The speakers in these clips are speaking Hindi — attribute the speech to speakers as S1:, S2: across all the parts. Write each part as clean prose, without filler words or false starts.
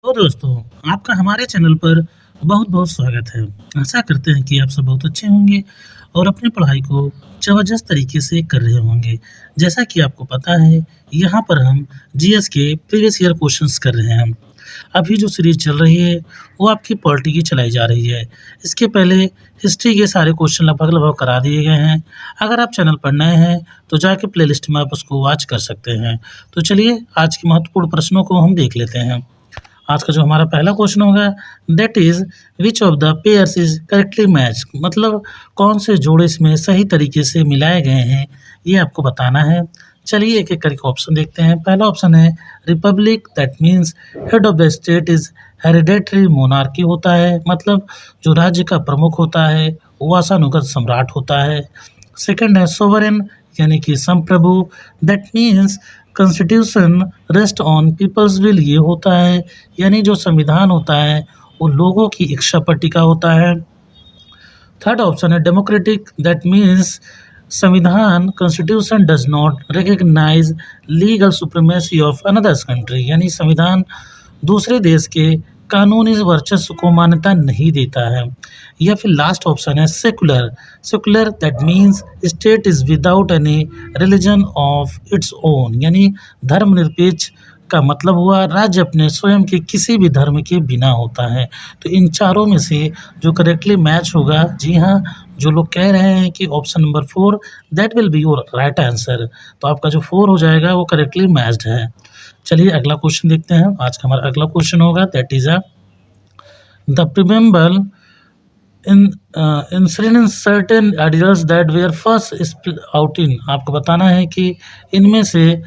S1: तो दोस्तों, आपका हमारे चैनल पर बहुत-बहुत स्वागत है। आशा करते हैं कि आप सब बहुत अच्छे होंगे और अपनी पढ़ाई को ज़बरदस्त तरीके से कर रहे होंगे। जैसा कि आपको पता है, यहाँ पर हम जीएस के प्रीवियस ईयर क्वेश्चंस कर रहे हैं। अभी जो सीरीज़ चल रही है, वो आपकी पॉलिटी की चलाई जा रही है। इसके पहले हिस्ट्री के सारे क्वेश्चन लगभग-लगभग करा दिए गए हैं। अगर आप चैनल पर नए हैं, तो जाके प्लेलिस्ट में आप उसको वॉच कर सकते हैं। तो चलिए, आज के महत्वपूर्ण प्रश्नों को हम देख लेते हैं। आज का जो हमारा पहला क्वेश्चन होगा that is which of the pairs is correctly matched मतलब कौन से जोड़े इसमें सही तरीके से मिलाए गए हैं, ये आपको बताना है। चलिए एक-एक करके ऑप्शन देखते हैं। पहला ऑप्शन है Republic that means head of the state is hereditary monarchy होता है मतलब जो राज्य का प्रमुख होता है, वो आशानुगत सम्राट होता है। सेकंड है सोवरेन यानी कि संप्रभु that means constitution rest on people's will ये होता है यानी जो संविधान होता है वो लोगों की इच्छा पर टिका होता है। थर्ड ऑप्शन है डेमोक्रेटिक दैट मीन्स संविधान constitution does not recognise legal supremacy of another's country यानी संविधान दूसरे देश के कानूनी वर्चस्व को मान्यता नहीं देता है। या फिर लास्ट ऑप्शन है secular secular that means state is without any religion of its own यानी धर्मनिरपेक्ष का मतलब हुआ राज्य अपने स्वयं के किसी भी धर्म के बिना होता है। तो इन चारों में से जो करेक्टली मैच होगा, जी हाँ, जो लोग कह रहे हैं कि option number 4 that will be your right answer. तो आपका जो 4 हो जाएगा वो करेक्टली मैच्ड है। चलिए अगला क्वेश्चन देखते हैं। आज का हमारा अगला क्वेश्चन होगा that is the preamble in certain ideas that were first split out in आपको बताना है कि इनमें से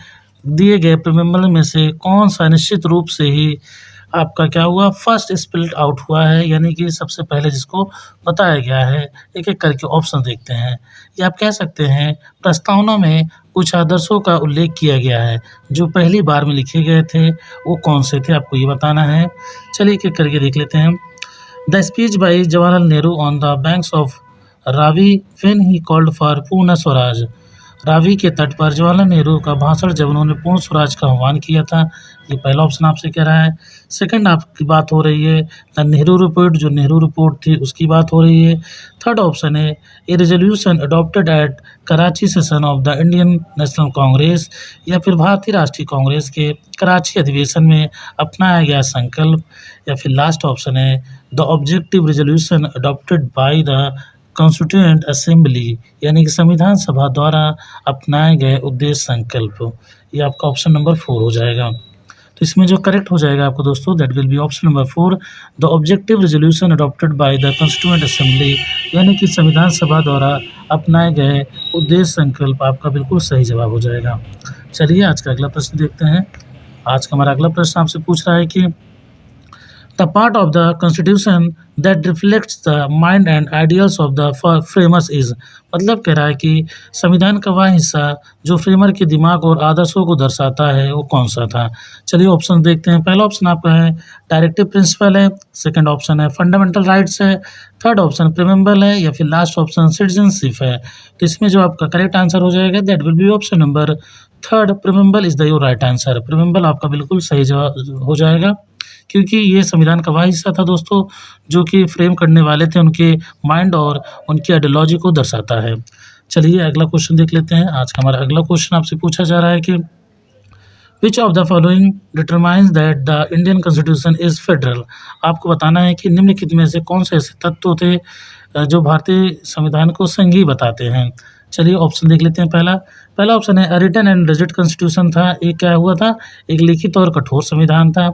S1: दिए गए प्रीमेम्बल में से कौन सा निश्चित रूप से ही आपका क्या हुआ फर्स्ट स्प्लिट आउट हुआ है यानी कि सबसे पहले जिसको बताया गया है। एक-एक करके ऑप्शन देखते हैं। या आप कह सकते हैं प्रस्तावना में कुछ आदर्शों का उल्लेख किया गया है, जो पहली बार में लिखे गए थे, वो कौन से थे आपको ये बताना है। चलिए एक-एक करके देख लेते हैं। The speech bye Jawaharlal Nehru on the banks of Ravi when he called for पूर्ण स्वराज रावी के तट पर जवाहरलाल नेहरू का भाषण जब उन्होंने पूर्ण स्वराज का आह्वान किया था, ये पहला ऑप्शन आपसे कह रहा है। सेकंड आपकी बात हो रही है द नेहरू रिपोर्ट जो नेहरू रिपोर्ट थी उसकी बात हो रही है। थर्ड ऑप्शन है a resolution adopted at Karachi session of the Indian National Congress या फिर भारतीय राष्ट्रीय कांग्रेस के कराची अधिवेशन में अपनाया गया संकल्प। या फिर लास्ट ऑप्शन है the objective resolution adopted by the constituent assembly यानी कि संविधान सभा द्वारा अपनाए गए उद्देश्य संकल्प। ये आपका ऑप्शन नंबर 4 हो जाएगा। तो इसमें जो करेक्ट हो जाएगा आपको दोस्तों that will be option number 4 the objective resolution adopted by the constituent assembly यानी कि संविधान सभा द्वारा अपनाए गए उद्देश्य संकल्प आपका बिल्कुल सही जवाब हो जाएगा। चलिए आज का अगला प्रश्न देखते हैं। आज का हमारा अगला प्रश्न आपसे पूछ रहा है कि the part of the constitution that reflects the mind and ideals of the framers is मतलब कह रहा है कि संविधान का वह हिस्सा जो फ्रेमर के दिमाग और आदर्शों को दर्शाता है वो कौन सा था। चलिए ऑप्शन देखते हैं। पहला ऑप्शन आपका है डायरेक्टिव प्रिंसिपल है, सेकंड ऑप्शन है फंडामेंटल राइट्स है, थर्ड ऑप्शन प्रीमेम्बल है या फिर लास्ट ऑप्शन सिटीजनशिप है। तो इसमें जो आपका करेक्ट आंसर हो जाएगा that will be option number 3 preamble is the your right answer. Preamble आपका बिल्कुल सही जवाब हो जाएगा क्योंकि ये संविधान का वह हिस्सा था दोस्तों जो कि फ्रेम करने वाले थे उनके माइंड और उनकी आइडियोलॉजी को दर्शाता है। चलिए अगला क्वेश्चन देख लेते हैं। आज का हमारा अगला क्वेश्चन आपसे पूछा जा रहा है कि विच of the following determines that the Indian constitution is federal आपको बताना है कि निम्नलिखित में से कौन से ऐसे तत्व थे जो भारतीय संविधान को संघीय बताते हैं। चलिए ऑप्शन देख लेते हैं। पहला ऑप्शन है रिटन एंड रिजिड कॉन्स्टिट्यूशन था। एक क्या हुआ था, एक लिखित और कठोर संविधान था।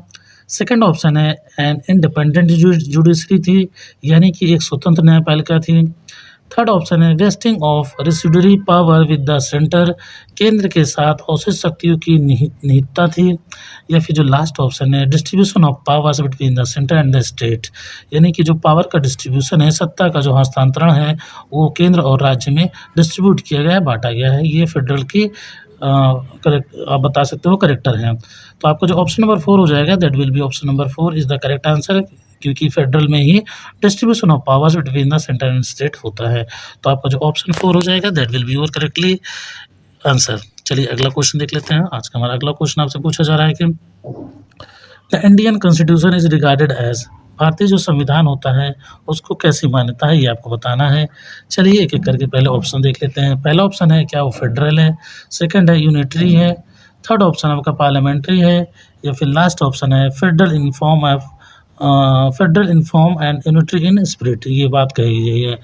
S1: सेकंड ऑप्शन है एन इंडिपेंडेंट जुडिशरी थी यानी कि एक स्वतंत्र न्यायपालिका थी। थर्ड ऑप्शन है wasting of residuary power with the centre केंद्र के साथ औसत शक्तियों की निहितता थी। या फिर जो लास्ट ऑप्शन है distribution of powers between the centre and the state यानी कि जो पावर का डिस्ट्रीब्यूशन है, सत्ता का जो हस्तांतरण है वो केंद्र और राज्य में डिस्ट्रीब्यूट किया गया है, बांटा गया है। ये फेडरल की करेक्ट आप बता सकते हो करेक्टर हैं। तो आपका जो ऑप्शन नंबर 4 हो जाएगा that will be option number 4 is the correct answer क्योंकि फेडरल में ही distribution of powers between the centre and state होता है। तो आपका जो ऑप्शन 4 हो जाएगा that will be your correctly answer. चलिए अगला क्वेश्चन देख लेते हैं। आज का हमारा अगला क्वेश्चन आपसे पूछा जा रहा है कि the Indian constitution is regarded as, भारतीय जो संविधान होता है उसको कैसी मान्यता है ये आपको बताना है। चलिए एक-एक करके पहले ऑप्शन देख लेते हैं। पहला ऑप्शन है क्या वो फेडरल है, सेकंड है यूनिटरी है, थर्ड ऑप्शन आपका पार्लियामेंट्री है या फिर लास्ट ऑप्शन है federal in form and unitary in spirit, ये बात कही गई है।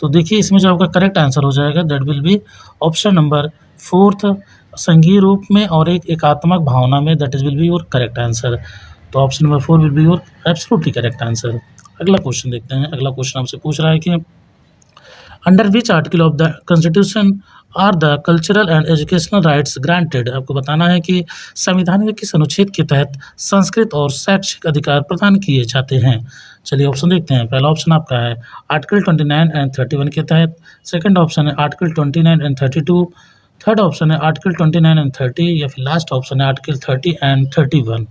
S1: तो देखिए इसमें जो आपका करेक्ट आंसर हो जाएगा that will be option number 4th, संघीय रूप में और एक एकात्मक भावना में, that is will be your correct answer. तो option number 4 will be your absolutely correct answer. अगला क्वेश्चन देखते हैं। अगला क्वेश्चन आपसे पूछ रहा है कि under which article of the constitution are the cultural and educational rights granted, आपको बताना है कि संविधान के किस अनुच्छेद के तहत संस्कृत और शैक्षिक अधिकार प्रदान किए जाते हैं। चलिए ऑप्शन देखते हैं। पहला ऑप्शन आपका है आर्टिकल 29 एंड 31 के तहत, सेकंड ऑप्शन है आर्टिकल 29 एंड 32, थर्ड ऑप्शन है आर्टिकल 29 एंड 30 या फिर लास्ट ऑप्शन है आर्टिकल 30 एंड 31।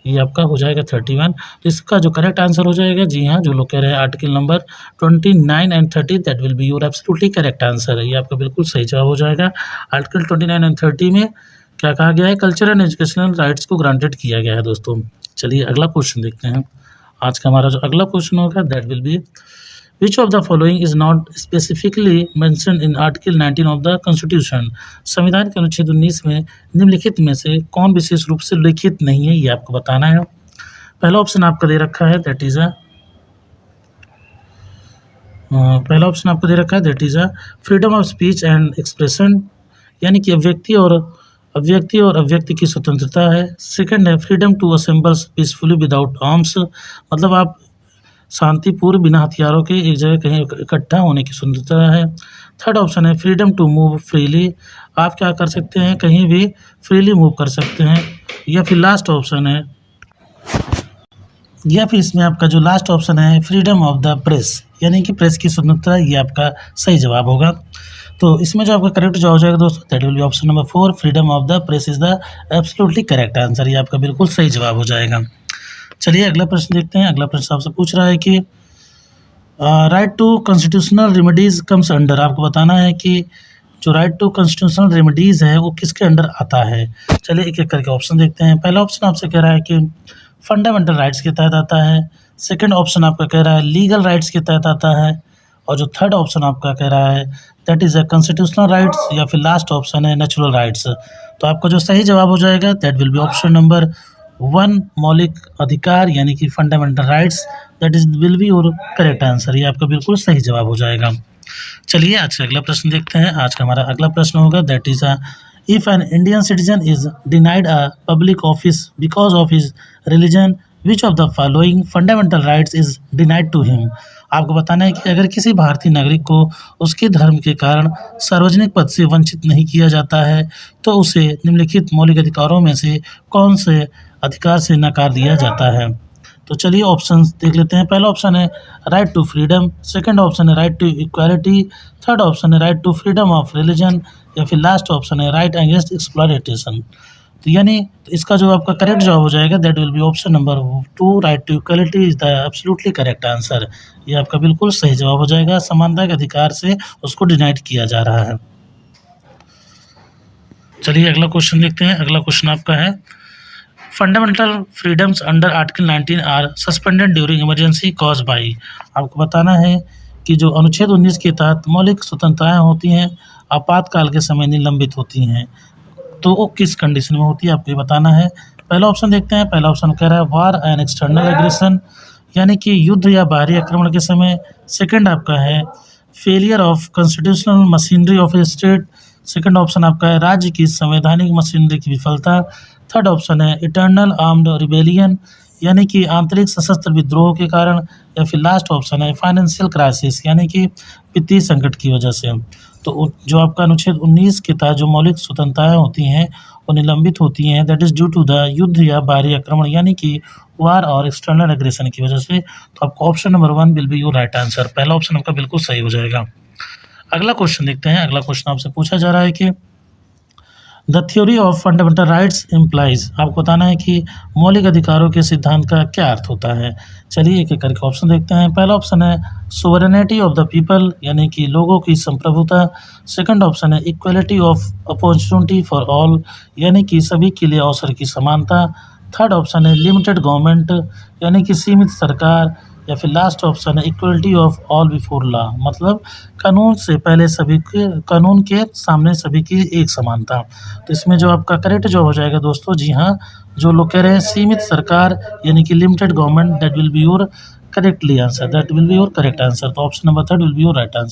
S1: ये आपका हो जाएगा 31। तो इसका जो करेक्ट आंसर हो जाएगा, जी हाँ, जो लोग कह रहे हैं article number 29 and 30, that will be your absolutely correct answer है। ये आपका बिल्कुल सही जवाब हो जाएगा। आर्टिकल 29 एंड 30 में क्या कहा गया है, कल्चरल एंड एजुकेशनल राइट्स को ग्रांटेड किया गया है दोस्तों। चलिए अगला क्वेश्चन देखते हैं। आज का हमारा जो अगला क्वेश्चन होगा that will B which of the following is not specifically mentioned in article 19 of the constitution, संविधान के अनुच्छेद 19 में निम्नलिखित में से कौन विशेष रूप से लिखित नहीं है, ये आपको बताना है। पहला ऑप्शन आपका दे रखा है दैट इज पहला ऑप्शन आपको दे रखा है that is freedom of speech and expression, यानी कि अभिव्यक्ति और अभिव्यक्ति की स्वतंत्रता है। सेकंड है freedom to assemble peacefully without arms, मतलब आप शांतिपूर्व बिना हथियारों के एक जगह कहीं इकट्ठा होने की स्वतंत्रता है। थर्ड ऑप्शन है फ्रीडम टू मूव फ्रीली, आप क्या कर सकते हैं, कहीं भी फ्रीली मूव कर सकते हैं। या फिर लास्ट ऑप्शन है, या फिर इसमें आपका जो लास्ट ऑप्शन है फ्रीडम ऑफ द प्रेस, यानी कि प्रेस की स्वतंत्रता, ये आपका सही जवाब होगा। तो इसमें जो आपका करेक्ट जवाब हो जाएगा दोस्तों that will be option number 4, freedom of the press is the absolutely correct answer. ये आपका बिल्कुल सही जवाब हो जाएगा। चलिए अगला प्रश्न देखते हैं। अगला प्रश्न आपसे पूछ रहा है कि right to constitutional remedies comes under, आपको बताना है कि जो राइट टू कॉन्स्टिट्यूशनल रेमेडीज है वो किसके अंडर आता है। चलिए एक एक करके ऑप्शन देखते हैं। पहला ऑप्शन आपसे कह रहा है कि फंडामेंटल राइट्स के तहत आता है, सेकंड ऑप्शन आपका कह रहा है लीगल राइट्स के तहत आता है, और जो थर्ड ऑप्शन आपका कह रहा है that is a constitutional rights, या फिर लास्ट ऑप्शन है नेचुरल राइट्स। तो आपका जो सही जवाब हो जाएगा that will be option number 1, मौलिक अधिकार यानी कि fundamental rights, that is will be your correct answer. ये आपका बिल्कुल सही जवाब हो जाएगा। चलिए आज का अगला प्रश्न देखते हैं। आज का हमारा अगला प्रश्न होगा that is if an Indian citizen is denied a public office because of his religion which of the following fundamental rights is denied to him, आपको बताना है कि अगर किसी भारतीय नागरिक को उसके धर्म के कारण सार्वजनिक पद से वंचित नहीं किया जाता है तो उसे निम्नलिखित मौलिक अधिकारों में से कौन से अधिकार से नकार दिया जाता है। तो चलिए ऑप्शंस देख लेते हैं। पहला ऑप्शन है right to freedom, second option है right to equality, third option है right to freedom of religion, या फिर लास्ट ऑप्शन है राइट अगेंस्ट एक्सप्लॉयटेशन। तो यानी इसका जो आपका करेक्ट जवाब हो जाएगा that will be option number 2, right to equality is the absolutely correct answer. ये आपका बिल्कुल सही जवाब हो जाएगा। समानता के अधिकार से उसको डिनाइड किया जा रहा है। चलिए अगला क्वेश्चन देखते हैं। अगला क्वेश्चन आपका है fundamental freedoms under article 19 are suspended during emergency cause by, आपको बताना है कि जो अनुच्छेद 19 के तहत मौलिक स्वतंत्रताएं होती हैं आपातकाल के समय निलंबित होती हैं, तो वो किस कंडीशन में होती है आपको ये बताना है। पहला ऑप्शन देखते हैं। पहला ऑप्शन कह रहा है वार एंड एक्सटर्नल एग्रेशन, यानी कि युद्ध या बाहरी आक्रमण के समय। सेकंड आपका है failure of constitutional machinery of A state, second option आपका है राज्य की संवैधानिक मशीनरी की विफलता। थर्ड ऑप्शन है इटर्नल आर्म्ड रिबेलियन, यानी कि आंतरिक सशस्त्र विद्रोह के कारण, या फिर लास्ट ऑप्शन है फाइनेंशियल क्राइसिस, यानी कि वित्तीय संकट की वजह से। तो जो आपका अनुच्छेद 19 के तहत जो मौलिक स्वतंत्रताएं होती हैं वो निलंबित होती हैं that is due to the युद्ध या बाहरी आक्रमण, यानी कि वार और एक्सटर्नल एग्रेशन की वजह से। तो आपको option number 1 will be your right answer. पहला ऑप्शन आपका बिल्कुल सही हो जाएगा। अगला क्वेश्चन देखते हैं। अगला क्वेश्चन आपसे पूछा जा रहा है कि the theory of fundamental rights implies, आपको बताना है कि मौलिक अधिकारों के सिद्धांत का क्या अर्थ होता है। चलिए एक एक करके ऑप्शन देखते हैं। पहला ऑप्शन है सोवरेनिटी ऑफ द पीपल, यानी कि लोगों की संप्रभुता। सेकंड ऑप्शन है equality of opportunity for all, यानी कि सभी के लिए अवसर की समानता। थर्ड ऑप्शन है लिमिटेड गवर्नमेंट यानी कि सीमित सरकार, या फिर लास्ट ऑप्शन है equality of all before law, मतलब कानून के सामने सभी की एक समानता। तो इसमें जो आपका करेक्ट जवाब हो जाएगा दोस्तों, जी हाँ, जो लोग कह रहे हैं सीमित सरकार यानी कि limited government, that will be your correct answer. तो option number third will be your right answer.